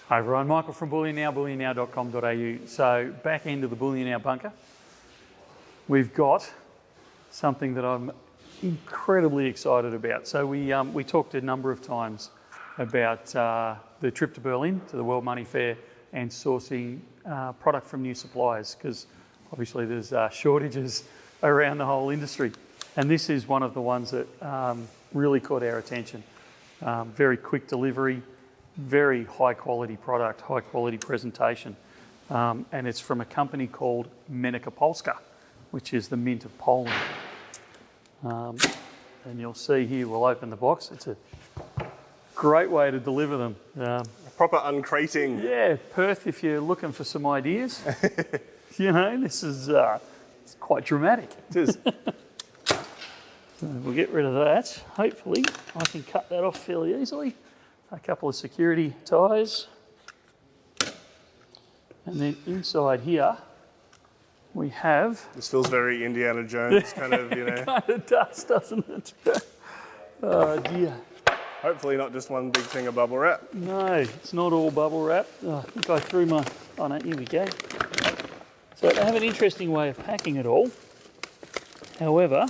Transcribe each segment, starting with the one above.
Hi everyone, Michael from Bullion Now, bullionnow.com.au. So back end of the Bullion Now bunker, we've got something that I'm incredibly excited about. So we talked a number of times about the trip to Berlin, to the World Money Fair, and sourcing product from new suppliers, because obviously there's shortages around the whole industry. And this is one of the ones that really caught our attention. Very quick delivery, very high quality product, high quality presentation. And it's from a company called Mennica Polska, which is the mint of Poland. And you'll see here, we'll open the box. It's a great way to deliver them. A proper uncrating. Yeah, Perth, if you're looking for some ideas. You know, this is it's quite dramatic. It is. So we'll get rid of that. Hopefully I can cut that off fairly easily. A couple of security ties. And then inside here we have... This feels very Indiana Jones kind of, you know. It kind of does, doesn't it? Oh dear. Hopefully not just one big thing of bubble wrap. No, it's not all bubble wrap. Oh, I think I threw my... Oh no, here we go. So they have an interesting way of packing it all. However,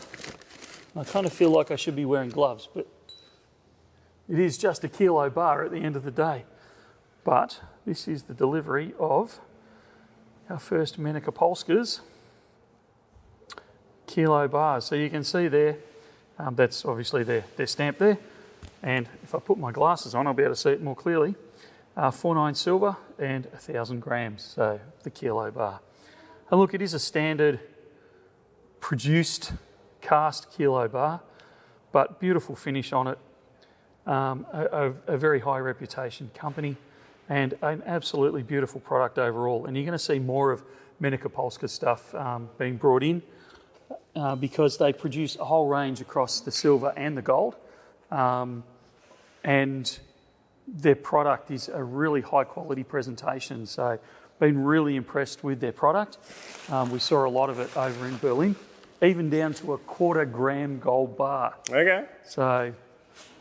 I kind of feel like I should be wearing gloves, but it is just a kilo bar at the end of the day. But this is the delivery of our first Mennica Polskas kilo bars. So you can see there, that's obviously their stamp there. And if I put my glasses on, I'll be able to see it more clearly. 49 silver and 1,000 grams, so the kilo bar. And look, it is a standard produced cast kilo bar, but beautiful finish on it. A very high reputation company and an absolutely beautiful product overall. And you're going to see more of Mennica Polska stuff being brought in because they produce a whole range across the silver and the gold. And their product is a really high quality presentation. So been really impressed with their product. We saw a lot of it over in Berlin, even down to a 1/4 gram gold bar. Okay. So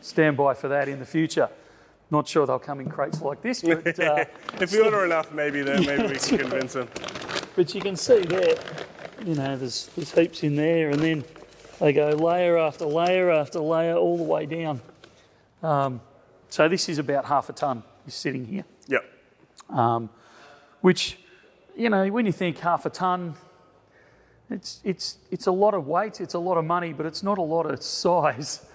stand by for that in the future. Not sure they'll come in crates like this, but if we order enough, maybe we can convince them. But you can see there, you know, there's heaps in there, and then they go layer after layer after layer all the way down. So this is about 1/2 ton is sitting here. Yep. Which, you know, when you think 1/2 ton, it's a lot of weight, it's a lot of money, but it's not a lot of size.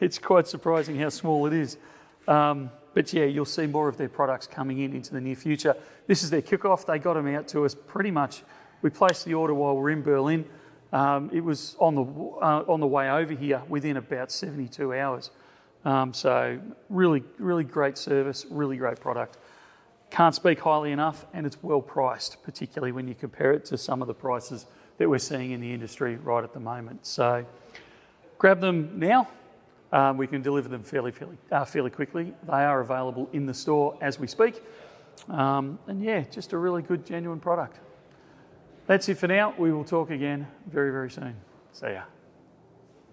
It's quite surprising how small it is. But yeah, you'll see more of their products coming into the near future. This is their kickoff. They got them out to us pretty much. We placed the order while we're in Berlin. It was on the way over here within about 72 hours. So really, really great service, really great product. Can't speak highly enough, and it's well priced, particularly when you compare it to some of the prices that we're seeing in the industry right at the moment. So grab them now. We can deliver them fairly quickly. They are available in the store as we speak. And yeah, just a really good, genuine product. That's it for now. We will talk again very, very soon. See ya.